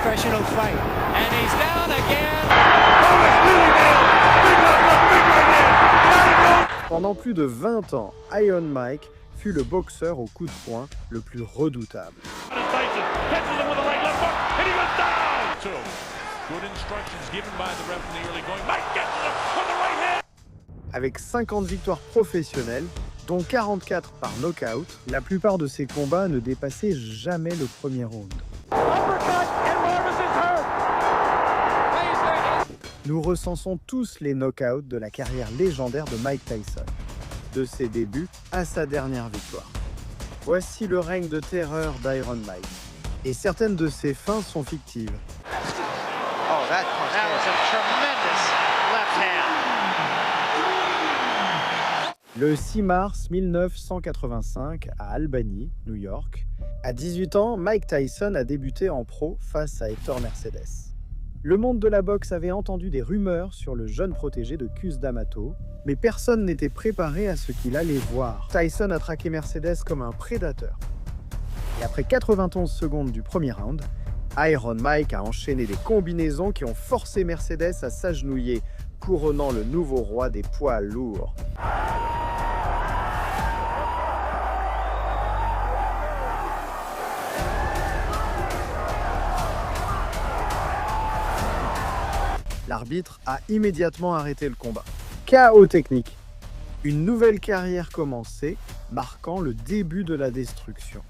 professional fight. And he's down again. Pendant plus de 20 ans, Iron Mike fut le boxeur au coup de poing le plus redoutable. Avec 50 victoires professionnelles, dont 44 par knockout, la plupart de ses combats ne dépassaient jamais le premier round. Nous recensons tous les knockouts de la carrière légendaire de Mike Tyson, de ses débuts à sa dernière victoire. Voici le règne de terreur d'Iron Mike. Et certaines de ses fins sont fictives. Oh, that was a tremendous left hand. Le 6 mars 1985, à Albany, New York, à 18 ans, Mike Tyson a débuté en pro face à Héctor Mercedes. Le monde de la boxe avait entendu des rumeurs sur le jeune protégé de Cus D'Amato, mais personne n'était préparé à ce qu'il allait voir. Tyson a traqué Mercedes comme un prédateur. Et après 91 secondes du premier round, Iron Mike a enchaîné des combinaisons qui ont forcé Mercedes à s'agenouiller, couronnant le nouveau roi des poids lourds. L'arbitre a immédiatement arrêté le combat. KO technique. Une nouvelle carrière commençait, marquant le début de la destruction.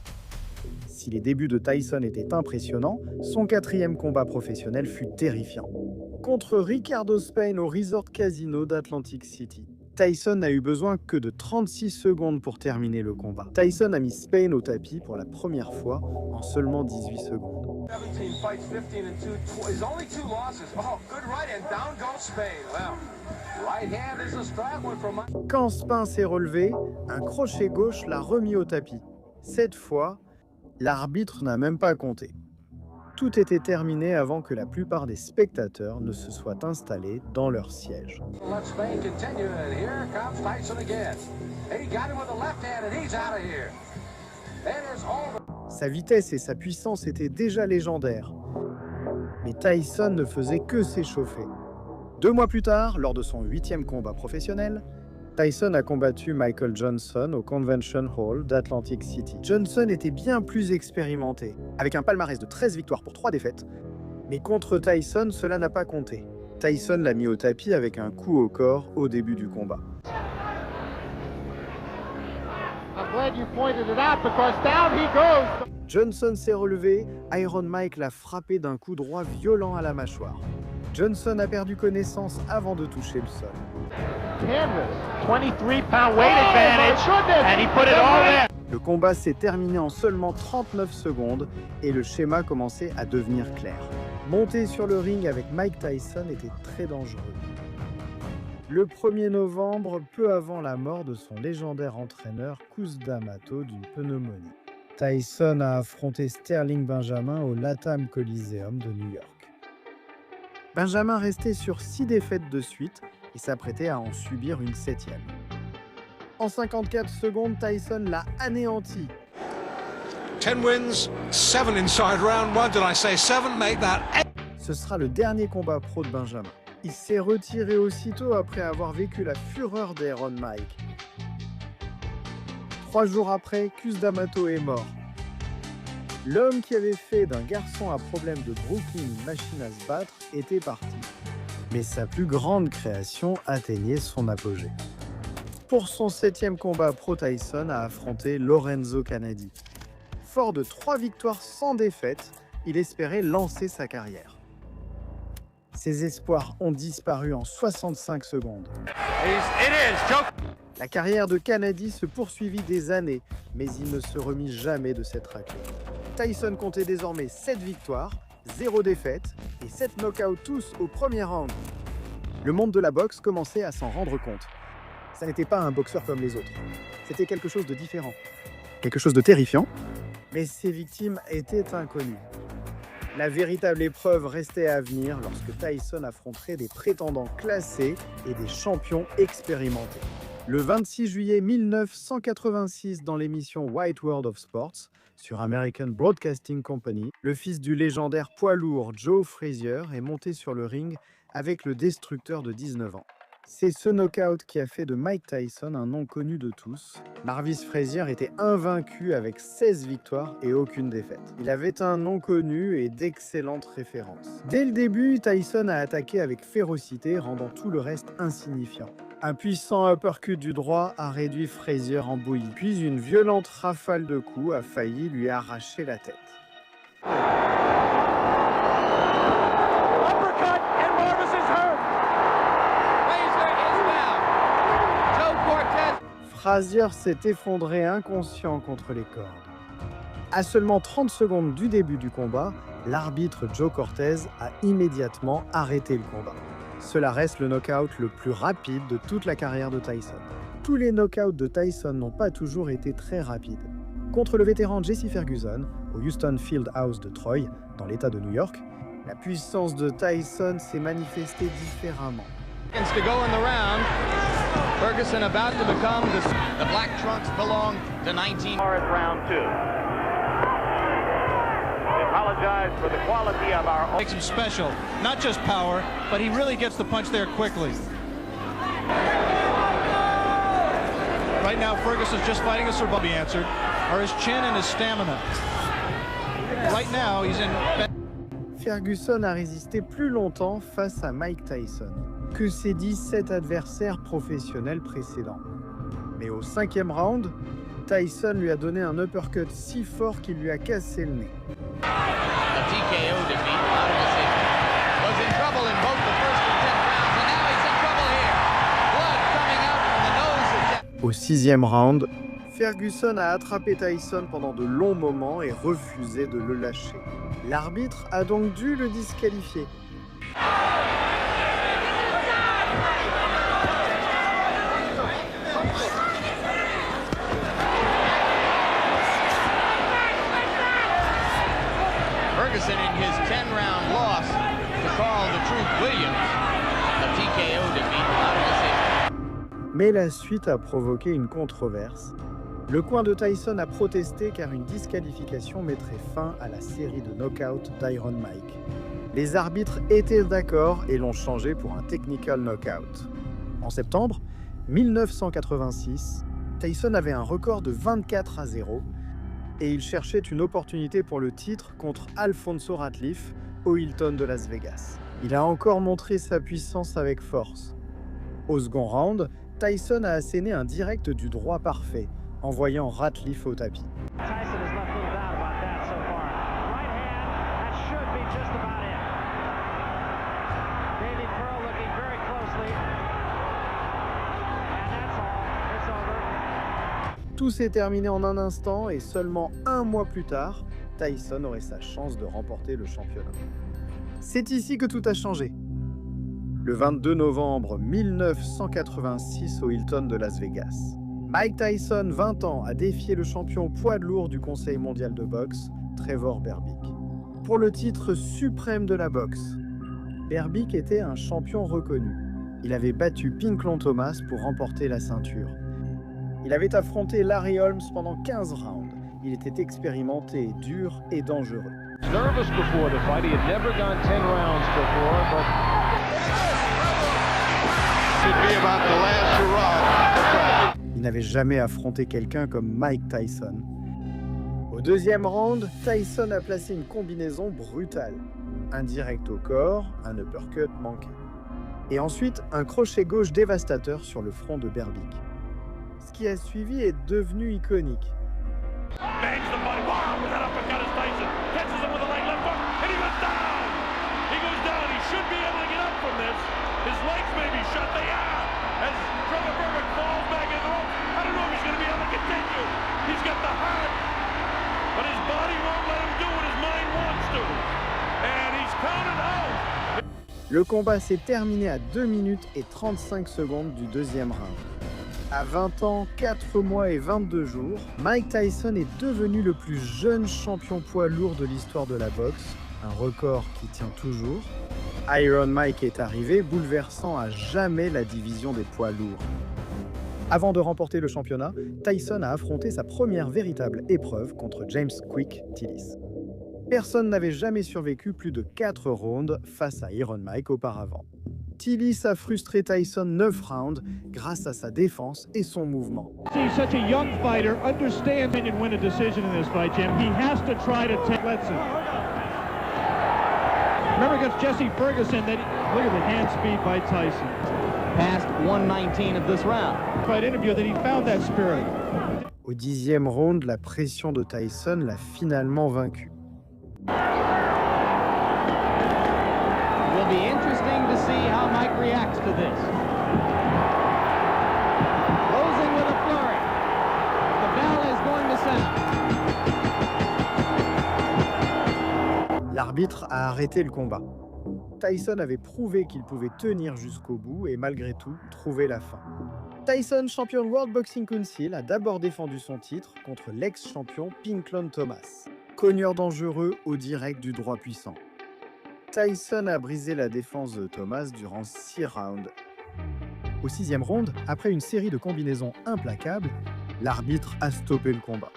Si les débuts de Tyson étaient impressionnants, son 4e combat professionnel fut terrifiant. Contre Ricardo Spain au Resort Casino d'Atlantic City, Tyson n'a eu besoin que de 36 secondes pour terminer le combat. Tyson a mis Spain au tapis pour la première fois en seulement 18 secondes. Quand Spain s'est relevé, un crochet gauche l'a remis au tapis. Cette fois, l'arbitre n'a même pas compté. Tout était terminé avant que la plupart des spectateurs ne se soient installés dans leur siège. Sa vitesse et sa puissance étaient déjà légendaires. Mais Tyson ne faisait que s'échauffer. 2 mois plus tard, lors de son 8e combat professionnel, Tyson a combattu Michael Johnson au Convention Hall d'Atlantic City. Johnson était bien plus expérimenté, avec un palmarès de 13 victoires pour 3 défaites. Mais contre Tyson, cela n'a pas compté. Tyson l'a mis au tapis avec un coup au corps au début du combat. Johnson s'est relevé, Iron Mike l'a frappé d'un coup droit violent à la mâchoire. Johnson a perdu connaissance avant de toucher le sol. 23-pound weight advantage, and he put it all there. Le combat s'est terminé en seulement 39 secondes et le schéma commençait à devenir clair. Monter sur le ring avec Mike Tyson était très dangereux. Le 1er novembre, peu avant la mort de son légendaire entraîneur Cus D'Amato d'une pneumonie, Tyson a affronté Sterling Benjamin au Latam Coliseum de New York. Benjamin restait sur 6 défaites de suite et s'apprêtait à en subir une 7e. En 54 secondes, Tyson l'a anéanti. 10 wins, 7 inside round 1. Did I say 7? Make that 8. Ce sera le dernier combat pro de Benjamin. Il s'est retiré aussitôt après avoir vécu la fureur d'Iron Mike. 3 jours après, Cus D'Amato est mort. L'homme qui avait fait d'un garçon à problème de Brooklyn une machine à se battre était parti. Mais sa plus grande création atteignait son apogée. Pour son 7e combat pro, Tyson a affronté Lorenzo Canadi. Fort de 3 victoires sans défaite, il espérait lancer sa carrière. Ses espoirs ont disparu en 65 secondes. La carrière de Canadi se poursuivit des années, mais il ne se remit jamais de cette raclée. Tyson comptait désormais 7 victoires, 0 défaite et 7 knockouts tous au premier round. Le monde de la boxe commençait à s'en rendre compte. Ça n'était pas un boxeur comme les autres. C'était quelque chose de différent. Quelque chose de terrifiant, mais ses victimes étaient inconnues. La véritable épreuve restait à venir lorsque Tyson affronterait des prétendants classés et des champions expérimentés. Le 26 juillet 1986, dans l'émission White World of Sports, sur American Broadcasting Company, le fils du légendaire poids lourd Joe Frazier est monté sur le ring avec le destructeur de 19 ans. C'est ce knockout qui a fait de Mike Tyson un nom connu de tous. Marvis Frazier était invaincu avec 16 victoires et aucune défaite. Il avait un nom connu et d'excellentes références. Dès le début, Tyson a attaqué avec férocité, rendant tout le reste insignifiant. Un puissant uppercut du droit a réduit Frazier en bouillie, puis une violente rafale de coups a failli lui arracher la tête. Frazier s'est effondré inconscient contre les cordes. À seulement 30 secondes du début du combat, l'arbitre Joe Cortez a immédiatement arrêté le combat. Cela reste le knockout le plus rapide de toute la carrière de Tyson. Tous les knockouts de Tyson n'ont pas toujours été très rapides. Contre le vétéran Jesse Ferguson, au Houston Field House de Troy, dans l'État de New York, la puissance de Tyson s'est manifestée différemment. To go in the round. Ferguson about to become the black trunks belong to 19. Round 2. We apologize for the quality of our... Makes him special. Not just power, but he really gets the punch there quickly. Right now, Ferguson's just fighting a survival. Be answered are his chin and his stamina. Right now, he's in... Ferguson a résisté plus longtemps face à Mike Tyson que ses 17 adversaires professionnels précédents. Mais au 5e round, Tyson lui a donné un uppercut si fort qu'il lui a cassé le nez. A TKO defeat out of decision. Was in trouble in both the first and 10th rounds, and now he's in trouble here. Blood coming out from the nose. Au 6e round, Ferguson a attrapé Tyson pendant de longs moments et refusé de le lâcher. L'arbitre a donc dû le disqualifier. Ferguson in his 10-round loss to Carl the Truth Williams. A TKO defeat out of decision. Mais la suite a provoqué une controverse. Le coin de Tyson a protesté car une disqualification mettrait fin à la série de knockouts d'Iron Mike. Les arbitres étaient d'accord et l'ont changé pour un technical knockout. En septembre 1986, Tyson avait un record de 24-0 et il cherchait une opportunité pour le titre contre Alfonso Ratliff au Hilton de Las Vegas. Il a encore montré sa puissance avec force. Au second round, Tyson a asséné un direct du droit parfait, envoyant Ratliff au tapis. Tyson has left little doubt about that so far. Right hand, that should be just about it. Davey Pearl looking very closely. And that's all. It's over. Tout s'est terminé en un instant et seulement un mois plus tard, Tyson aurait sa chance de remporter le championnat. C'est ici que tout a changé. Le 22 novembre 1986 au Hilton de Las Vegas, Mike Tyson, 20 ans, a défié le champion poids lourd du Conseil mondial de boxe, Trevor Berbick, pour le titre suprême de la boxe. Berbick était un champion reconnu. Il avait battu Pinklon Thomas pour remporter la ceinture. Il avait affronté Larry Holmes pendant 15 rounds. Il était expérimenté, dur et dangereux. Nervous before the fight. He had never gone 10 rounds before, but should be about the last hurrah. Il n'avait jamais affronté quelqu'un comme Mike Tyson. Au deuxième round, Tyson a placé une combinaison brutale. Un direct au corps, un uppercut manqué. Et ensuite, un crochet gauche dévastateur sur le front de Berbick. Ce qui a suivi est devenu iconique. Bangs the body. Wow, that uppercut is Tyson. Catches him with a right left hook, and he goes down. He goes down. He should be able to get up from this. His legs may be shut. They are. As Trevor Berbick falls back in the rope. I don't know if he's going to be able to continue. He's got the heart, but his body won't let him do what his mind wants to. And he's counted out. Le combat s'est terminé à 2 minutes et 35 secondes du deuxième round. À 20 ans, 4 mois et 22 jours, Mike Tyson est devenu le plus jeune champion poids lourd de l'histoire de la boxe, un record qui tient toujours. Iron Mike est arrivé, bouleversant à jamais la division des poids lourds. Avant de remporter le championnat, Tyson a affronté sa première véritable épreuve contre James Quick Tillis. Personne n'avait jamais survécu plus de 4 rounds face à Iron Mike auparavant. Tillis a frustré Tyson 9 rounds grâce à sa défense et son mouvement. See such a young fighter understand and win a decision in this fight, Jim. He has to try to take Letson. Remember against Jesse Ferguson, that look at the hand speed by Tyson. Past 119 of this round. Fight interview that he found that spirit. Au 10e round, la pression de Tyson l'a finalement vaincu. It will be interesting to see how Mike reacts to this. Closing with a flurry. The bell is going to sound. L'arbitre a arrêté le combat. Tyson avait prouvé qu'il pouvait tenir jusqu'au bout et malgré tout trouver la fin. Tyson, champion World Boxing Council, a d'abord défendu son titre contre l'ex-champion Pinklon Thomas, cogneur dangereux au direct du droit puissant. Tyson a brisé la défense de Thomas durant 6 rounds. Au 6e round, après une série de combinaisons implacables, l'arbitre a stoppé le combat.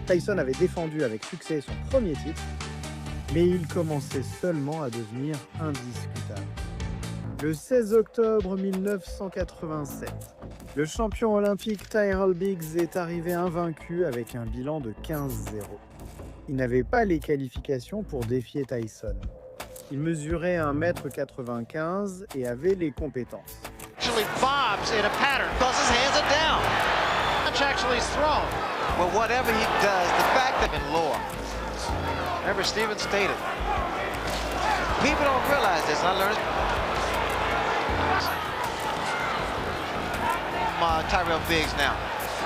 Tyson avait défendu avec succès son premier titre, mais il commençait seulement à devenir indiscutable. Le 16 octobre 1987, le champion olympique Tyrell Biggs est arrivé invaincu avec un bilan de 15-0. Il n'avait pas les qualifications pour défier Tyson. Il mesurait 1m95 et avait les compétences. Actually bobs in a pattern because his hands are down. Punch actually is thrown. But whatever he does, the fact that in law, remember Steven stated, people don't realize this. I learned from Tyrell Biggs now.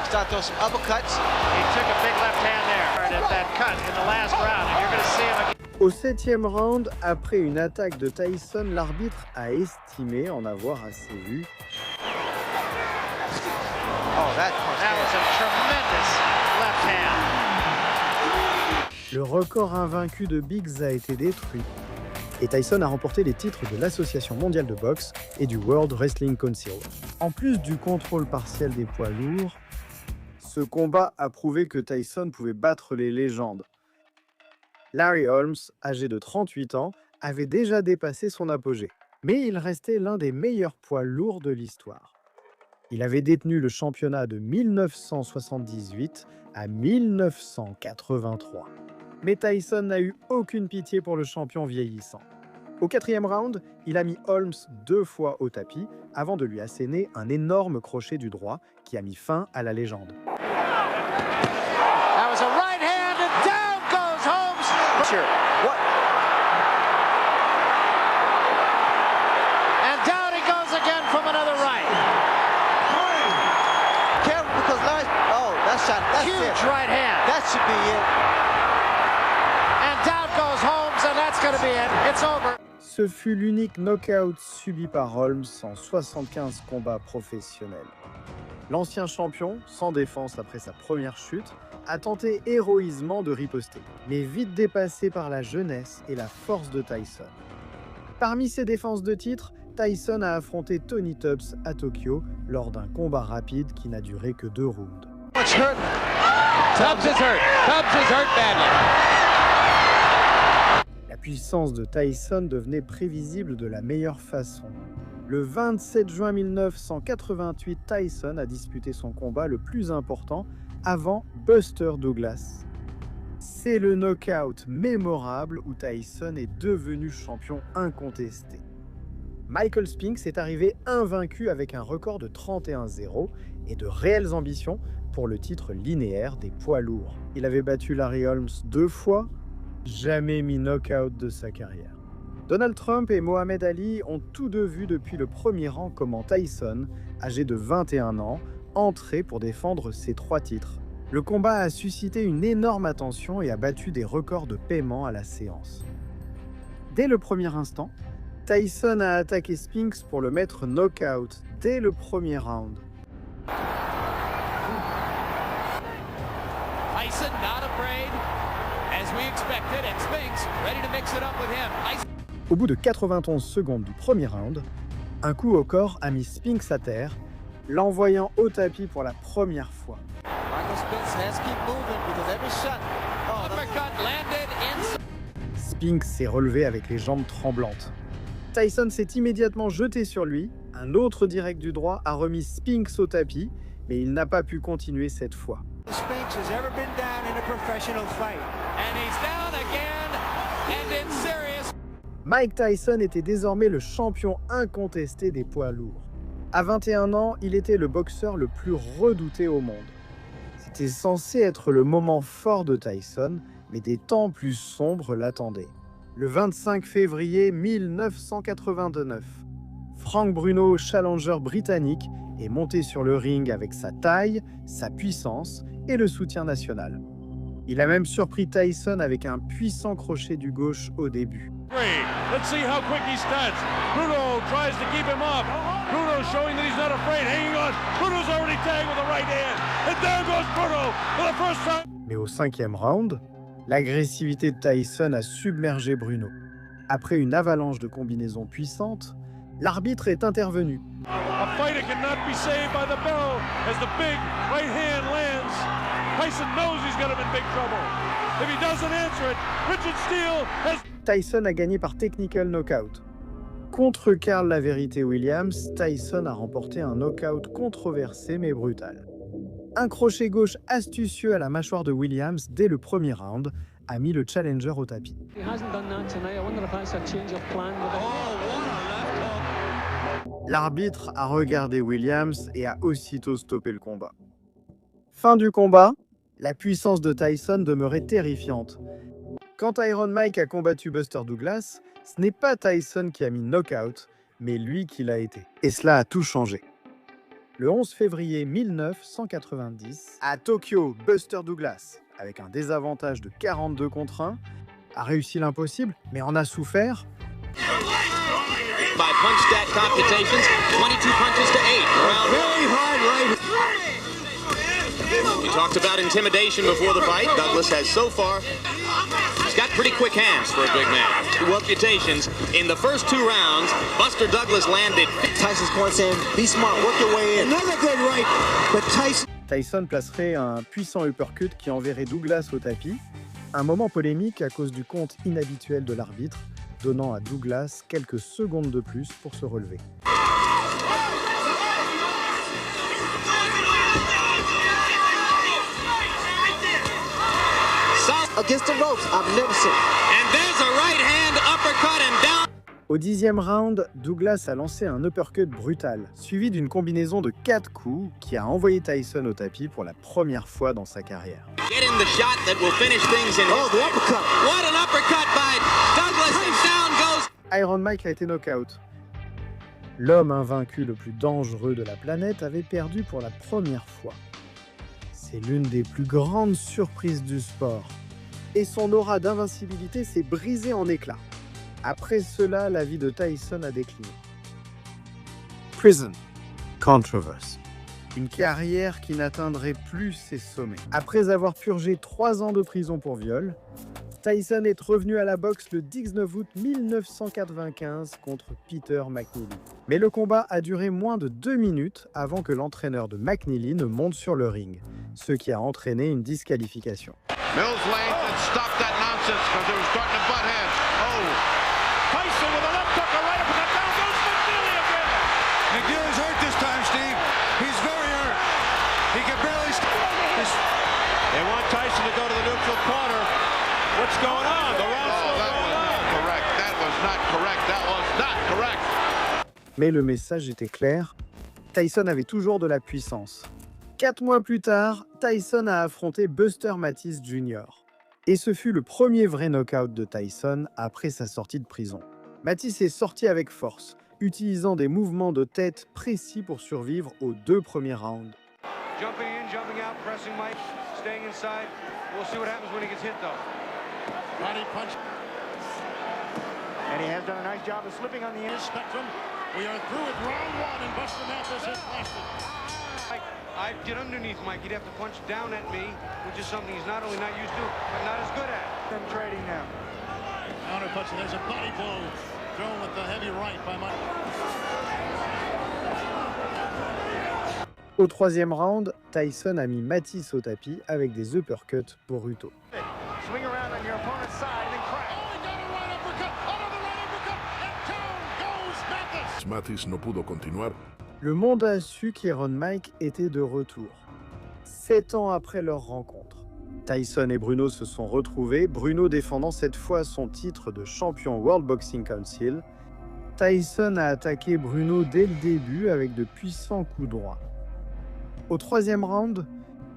Start throwing some uppercuts. He took a big left hand there at that cut in the last round, and you're going to see him again. Au 7e round, après une attaque de Tyson, l'arbitre a estimé en avoir assez vu. Oh, that was a tremendous left hand. Le record invaincu de Biggs a été détruit et Tyson a remporté les titres de l'Association mondiale de boxe et du World Wrestling Council. En plus du contrôle partiel des poids lourds, ce combat a prouvé que Tyson pouvait battre les légendes. Larry Holmes, âgé de 38 ans, avait déjà dépassé son apogée, mais il restait l'un des meilleurs poids lourds de l'histoire. Il avait détenu le championnat de 1978 à 1983. Mais Tyson n'a eu aucune pitié pour le champion vieillissant. Au 4e round, il a mis Holmes 2 fois au tapis avant de lui asséner un énorme crochet du droit qui a mis fin à la légende. That was a right hand and down goes Holmes. Sure. What? And down he goes again from another right. Careful because Larry, that's huge it. Right hand. That should be it. And down goes Holmes and that's going to be it. It's over. Ce fut l'unique knockout subi par Holmes en 75 combats professionnels. L'ancien champion, sans défense après sa première chute, a tenté héroïsement de riposter, mais vite dépassé par la jeunesse et la force de Tyson. Parmi ses défenses de titre, Tyson a affronté Tony Tubbs à Tokyo lors d'un combat rapide qui n'a duré que 2 rounds. Tubbs is hurt. Tubbs is hurt badly. La puissance de Tyson devenait prévisible de la meilleure façon. Le 27 juin 1988, Tyson a disputé son combat le plus important avant Buster Douglas. C'est le knockout mémorable où Tyson est devenu champion incontesté. Michael Spinks est arrivé invaincu avec un record de 31-0 et de réelles ambitions pour le titre linéaire des poids lourds. Il avait battu Larry Holmes 2 fois, jamais mis knockout de sa carrière. Donald Trump et Mohamed Ali ont tous deux vu depuis le premier rang comment Tyson, âgé de 21 ans, entrait pour défendre ses 3 titres. Le combat a suscité une énorme attention et a battu des records de paiement à la séance. Dès le premier instant, Tyson a attaqué Spinks pour le mettre knock-out dès le premier round. Tyson not afraid, as we expected, and Spinks ready to mix it up with him. Au bout de 91 secondes du premier round, un coup au corps a mis Spinks à terre, l'envoyant au tapis pour la première fois. Michael Spinks has to keep moving because every shot. Oh, Uppercut landed inside. Spinks s'est relevé avec les jambes tremblantes. Tyson s'est immédiatement jeté sur lui, un autre direct du droit a remis Spinks au tapis, mais il n'a pas pu continuer cette fois. Spinks has ever been down in a professional fight. And he's down again, and it's serious. Mike Tyson était désormais le champion incontesté des poids lourds. À 21 ans, il était le boxeur le plus redouté au monde. C'était censé être le moment fort de Tyson, mais des temps plus sombres l'attendaient. Le 25 février 1989, Frank Bruno, challenger britannique, est monté sur le ring avec sa taille, sa puissance et le soutien national. Il a même surpris Tyson avec un puissant crochet du gauche au début. Let's see how quick he starts. Bruno tries to keep him up. Bruno showing that he's not afraid. Hanging on. Bruno's already tagged with the right hand. And down goes Bruno for the first time. Mais au 5e round, l'agressivité de Tyson a submergé Bruno. Après une avalanche de combinaisons puissantes, l'arbitre est intervenu. A fighter cannot be saved by the bell as the big right hand lands. Tyson knows he's got him in big trouble. If he doesn't answer it, Richard Steele has... Tyson a gagné par technical knockout. Contre Carl La Vérité Williams, Tyson a remporté un knockout controversé mais brutal. Un crochet gauche astucieux à la mâchoire de Williams dès le premier round a mis le challenger au tapis. L'arbitre a regardé Williams et a aussitôt stoppé le combat. Fin du combat, la puissance de Tyson demeurait terrifiante. Quand Iron Mike a combattu Buster Douglas, ce n'est pas Tyson qui a mis knockout, mais lui qui l'a été. Et cela a tout changé. Le 11 février 1990, à Tokyo, Buster Douglas, avec un désavantage de 42 contre 1, a réussi l'impossible, mais en a souffert. By punch stat computations, 22 punches to 8. Round very hard right. We talked about intimidation before the fight. Douglas has so far. He's got pretty quick hands for a big man. Two reputations. In the first 2 rounds, Buster Douglas landed. Tyson's corner saying, be smart, work your way in. Another good right, but Tyson placerait un puissant uppercut qui enverrait Douglas au tapis. Un moment polémique à cause du compte inhabituel de l'arbitre, donnant à Douglas quelques secondes de plus pour se relever. against the ropes, I've never seen. And there's a right hand uppercut and down. Au 10e round, Douglas a lancé un uppercut brutal, suivi d'une combinaison de 4 coups qui a envoyé Tyson au tapis pour la première fois dans sa carrière. Get in the shot that will finish things in. Oh, the uppercut. What an uppercut by Douglas, and down goes. Iron Mike a été knock-out. L'homme invaincu le plus dangereux de la planète avait perdu pour la première fois. C'est l'une des plus grandes surprises du sport. Et son aura d'invincibilité s'est brisée en éclats. Après cela, la vie de Tyson a décliné. Prison. Controversy. Une carrière qui n'atteindrait plus ses sommets. Après avoir purgé 3 ans de prison pour viol, Tyson est revenu à la boxe le 19 août 1995 contre Peter McNeely. Mais le combat a duré moins de 2 minutes avant que l'entraîneur de McNeely ne monte sur le ring, ce qui a entraîné une disqualification. Mills Lane and stop that nonsense because it was starting to butt heads. Oh, Tyson with a left hook, a right uppercut, down goes McNeely again. McNeely's hurt this time, Steve. He's very hurt. He can barely They want Tyson to go to the neutral corner. What's going on? The round's still that going was on. not correct. That was not correct. That was not correct. Mais le message était clair, Tyson avait toujours de la puissance. 4 mois plus tard, Tyson a affronté Buster Mathis Jr. Et ce fut le premier vrai knockout de Tyson après sa sortie de prison. Mathis est sorti avec force, utilisant des mouvements de tête précis pour survivre aux 2 premiers rounds. Jumping in, jumping out, pressing Mike, staying inside. We'll see what happens when he gets hit, though. Body punch. And he has done a nice job of slipping on the end. Spectrum. We are through with round one, and Buster Mathis has lasted. I'd get underneath Mike. He'd have to punch down at me, which is something he's not only not used to, but not as good at. I'm trading now. Counter punch, and there's a body blow thrown with the heavy right by Mike. Au troisième round, Tyson a mis Mathis au tapis avec des uppercuts brutaux. Swing around on your opponent's side and then crack. Oh, he got a right uppercut, another right uppercut, and down goes Mathis. Mathis no pudo continuar. Le monde a su qu'Iron Mike était de retour. 7 ans après leur rencontre, Tyson et Bruno se sont retrouvés, Bruno défendant cette fois son titre de champion World Boxing Council. Tyson a attaqué Bruno dès le début avec de puissants coups droits. Au troisième round,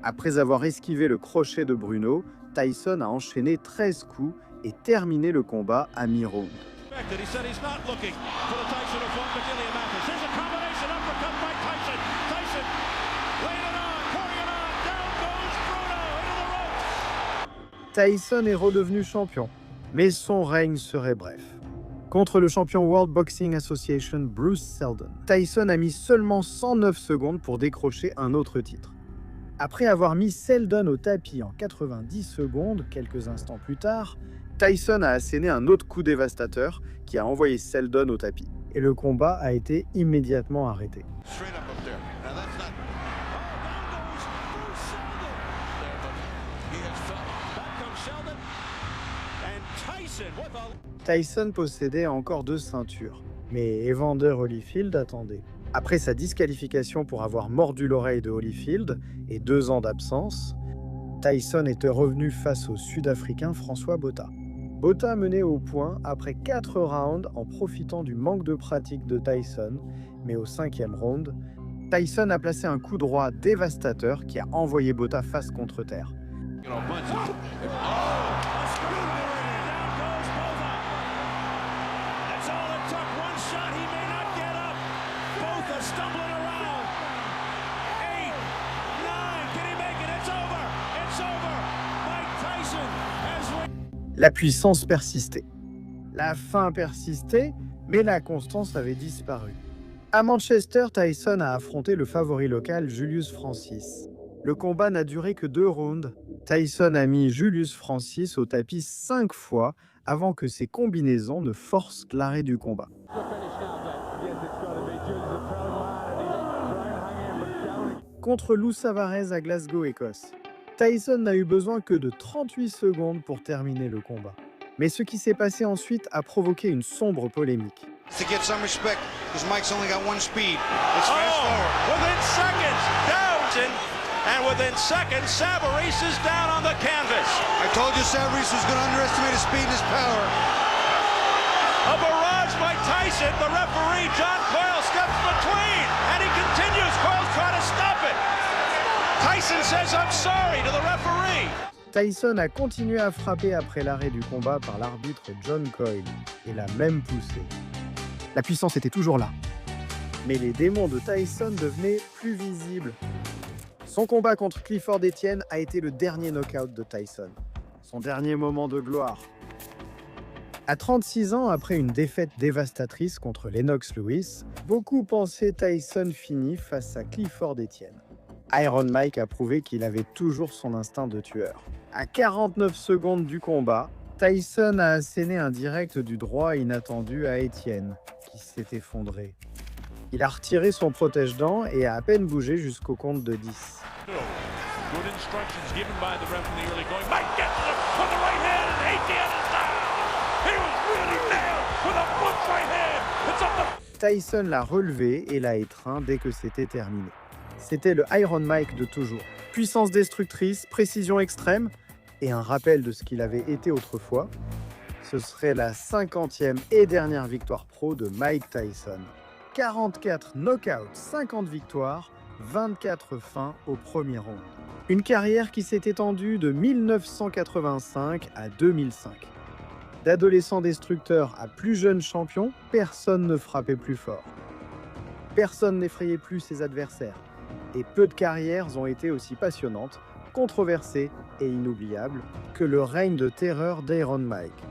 après avoir esquivé le crochet de Bruno, Tyson a enchaîné 13 coups et terminé le combat à mi-round. Tyson est redevenu champion, mais son règne serait bref. Contre le champion World Boxing Association Bruce Seldon, Tyson a mis seulement 109 secondes pour décrocher un autre titre. Après avoir mis Seldon au tapis en 90 secondes, quelques instants plus tard, Tyson a asséné un autre coup dévastateur qui a envoyé Seldon au tapis. Et le combat a été immédiatement arrêté. Tyson possédait encore 2 ceintures, mais Evander Holyfield attendait. Après sa disqualification pour avoir mordu l'oreille de Holyfield et 2 ans d'absence, Tyson était revenu face au Sud-Africain François Botha. Botha menait au point après 4 rounds en profitant du manque de pratique de Tyson, mais au 5e round, Tyson a placé un coup droit dévastateur qui a envoyé Botha face contre terre. La puissance persistait. La faim persistait, mais la constance avait disparu. À Manchester, Tyson a affronté le favori local Julius Francis. Le combat n'a duré que 2 rounds. Tyson a mis Julius Francis au tapis 5 fois avant que ses combinaisons ne forcent l'arrêt du combat. Contre Lou Savarez à Glasgow, Écosse, Tyson n'a eu besoin que de 38 secondes pour terminer le combat. Mais ce qui s'est passé ensuite a provoqué une sombre polémique. To get some respect, because Mike's only got one speed. It's fast forward. Within seconds, down, and within seconds, Savarese is down on the canvas. I told you Savarese was going to underestimate his speed and his power. A barrage by Tyson. The referee, John Coyle, steps between, and he continues. Coyle's trying to stop it. Tyson says, I'm sorry to the referee. Tyson a continué à frapper après l'arrêt du combat par l'arbitre John Coyle et l'a même poussé. La puissance était toujours là. Mais les démons de Tyson devenaient plus visibles. Son combat contre Clifford Etienne a été le dernier knockout de Tyson. Son dernier moment de gloire. À 36 ans, après une défaite dévastatrice contre Lennox Lewis, beaucoup pensaient Tyson fini face à Clifford Etienne. Iron Mike a prouvé qu'il avait toujours son instinct de tueur. À 49 secondes du combat, Tyson a asséné un direct du droit inattendu à Etienne, qui s'est effondré. Il a retiré son protège-dents et a à peine bougé jusqu'au compte de 10. Tyson l'a relevé et l'a étreint dès que c'était terminé. C'était le Iron Mike de toujours. Puissance destructrice, précision extrême et un rappel de ce qu'il avait été autrefois. Ce serait la 50e et dernière victoire pro de Mike Tyson. 44 knockouts, 50 victoires, 24 fins au premier round. Une carrière qui s'est étendue de 1985 à 2005. D'adolescent destructeur à plus jeune champion, personne ne frappait plus fort. Personne n'effrayait plus ses adversaires. Et peu de carrières ont été aussi passionnantes, controversées et inoubliables que le règne de terreur d'Iron Mike.